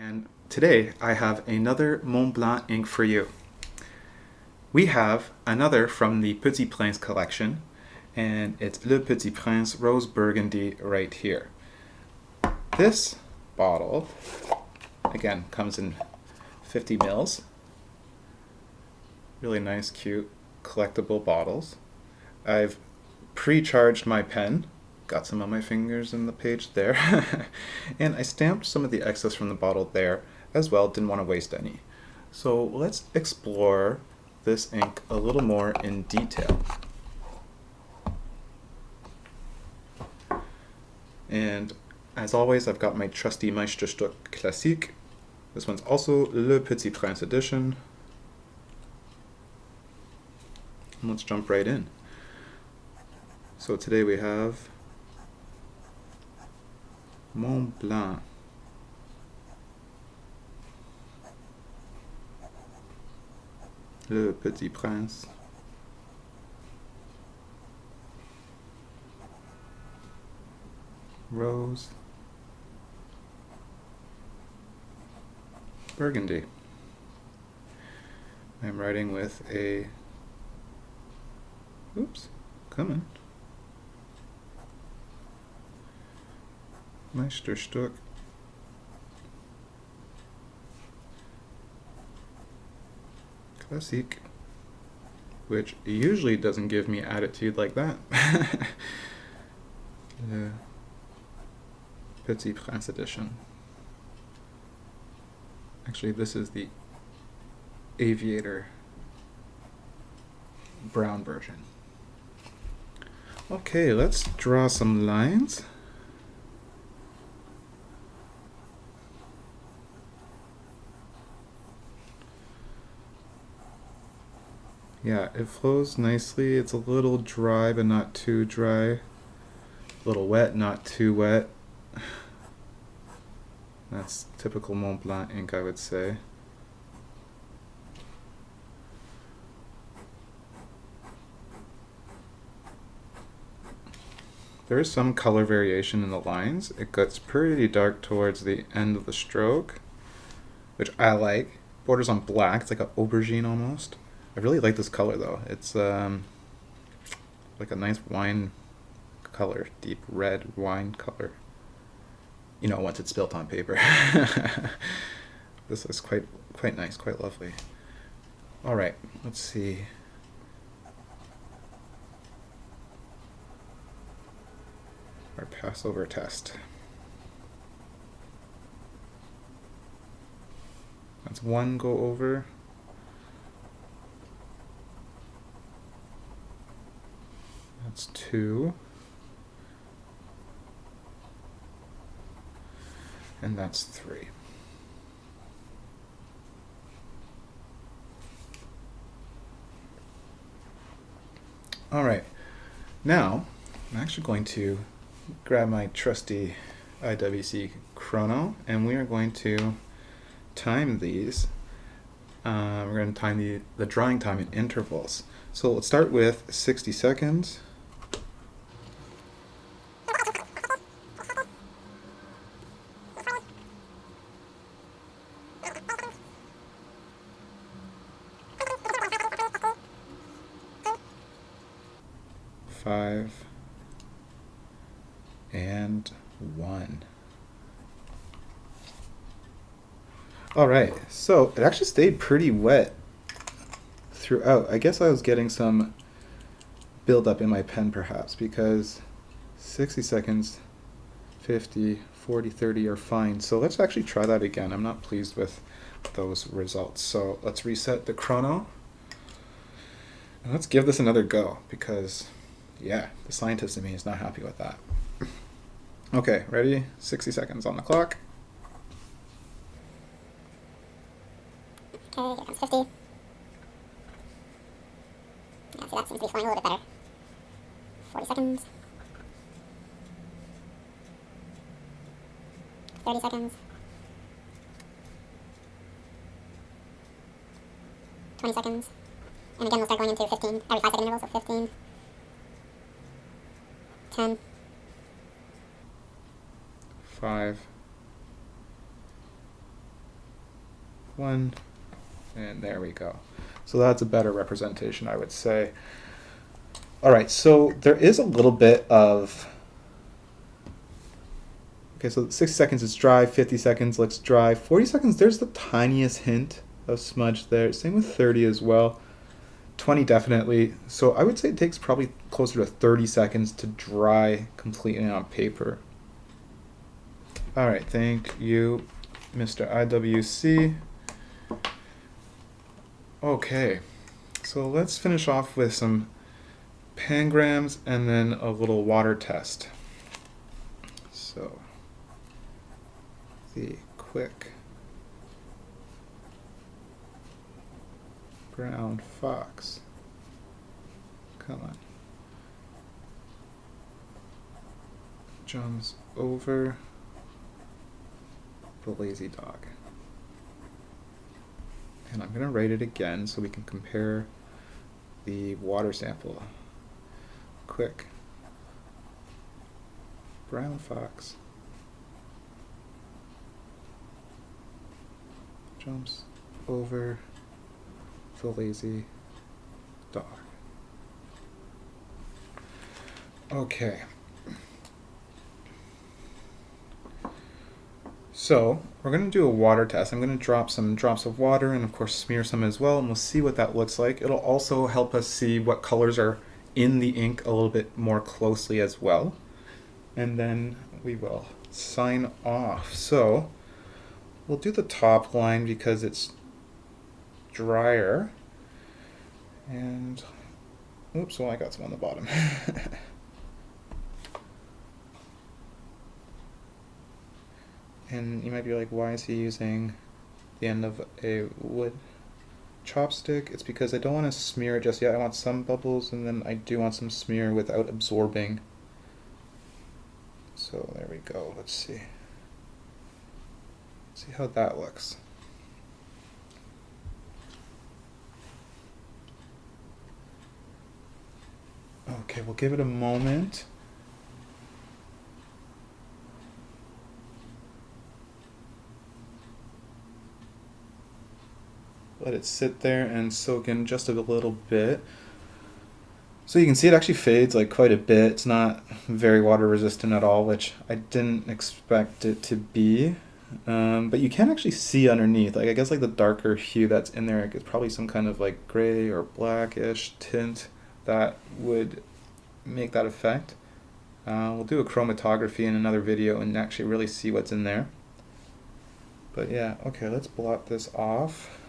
And today I have another Montblanc ink for you. We have another from the Petit Prince collection, and it's Le Petit Prince Rose Burgundy right here. This bottle, again, comes in 50 mils. Really nice, cute, collectible bottles. I've pre-charged my pen. Got some on my fingers in the page there. And I stamped some of the excess from the bottle there as well, didn't want to waste any. So let's explore this ink a little more in detail. And as always, I've got my trusty Meisterstück Classique. This one's also Le Petit Prince edition. And let's jump right in. So today we have Montblanc. Le Petit Prince. Rose. Burgundy. I'm writing with a, oops, coming. Meisterstück. Classique, which usually doesn't give me attitude like that. Le Petit Prince edition. Actually, this is the aviator brown version. Okay, let's draw some lines. Yeah, it flows nicely. It's a little dry, but not too dry. A little wet, not too wet. That's typical Montblanc ink, I would say. There is some color variation in the lines. It gets pretty dark towards the end of the stroke, which I like. Borders on black. It's like an aubergine almost. I really like this color though. It's like a nice wine color, deep red wine color. You know, once it's spilt on paper. This is quite nice, quite lovely. All right, let's see. Our Passover test. That's one go over. That's 2. And that's 3. All right. Now, I'm actually going to grab my trusty IWC chrono, and we are going to time these. We're going to time the drawing time in intervals. So let's start with 60 seconds. Five and 1. All right, so it actually stayed pretty wet throughout. I guess I was getting some buildup in my pen perhaps, because 60 seconds, 50, 40, 30 are fine. So let's actually try that again. I'm not pleased with those results. So let's reset the chrono. And let's give this another go, because yeah, the scientist in me is not happy with that. Okay, ready? 60 seconds on the clock. Okay, here comes 50. Yeah, so that seems to be flowing a little bit better. 40 seconds. 30 seconds. 20 seconds. And again, we'll start going into 15, every 5 second intervals, so 15. 10. 5, 1, and there we go. So that's a better representation, I would say. All right, so there is a little bit of, okay, so 60 seconds is dry, 50 seconds looks dry, 40 seconds, there's the tiniest hint of smudge there. Same with 30 as well. 20 definitely. So I would say it takes probably closer to 30 seconds to dry completely on paper. All right, thank you, Mr. IWC. Okay, so let's finish off with some pangrams and then a little water test. So the quick brown fox. Come on. Jumps over the lazy dog. And I'm going to write it again so we can compare the water sample. Quick brown fox jumps over the lazy dog. Okay. So we're going to do a water test. I'm going to drop some drops of water and of course smear some as well, and we'll see what that looks like. It'll also help us see what colors are in the ink a little bit more closely as well. And then we will sign off. So we'll do the top line because it's drier. And oops, well, I got some on the bottom. And you might be like, why is he using the end of a wood chopstick? It's because I don't want to smear it just yet. I want some bubbles, and then I do want some smear without absorbing. So there we go. Let's see. See how that looks. Okay, we'll give it a moment. Let it sit there and soak in just a little bit. So you can see it actually fades like quite a bit. It's not very water resistant at all, which I didn't expect it to be. But you can actually see underneath. Like I guess like the darker hue that's in there, it's probably some kind of like gray or blackish tint that would make that effect. We'll do a chromatography in another video and actually really see what's in there. But yeah, okay, let's blot this off.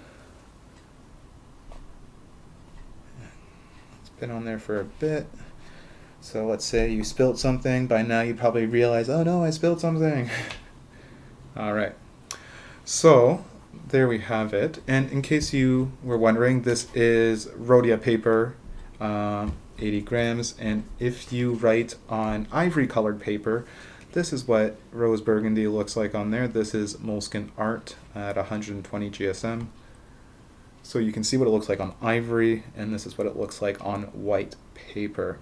Been on there for a bit. So let's say you spilled something. By now you probably realize, oh no, I spilled something. All right. So there we have it. And in case you were wondering, this is Rhodia paper, 80 grams. And if you write on ivory colored paper, this is what rose burgundy looks like on there. This is Moleskine Art at 120 GSM. So you can see what it looks like on ivory, and this is what it looks like on white paper.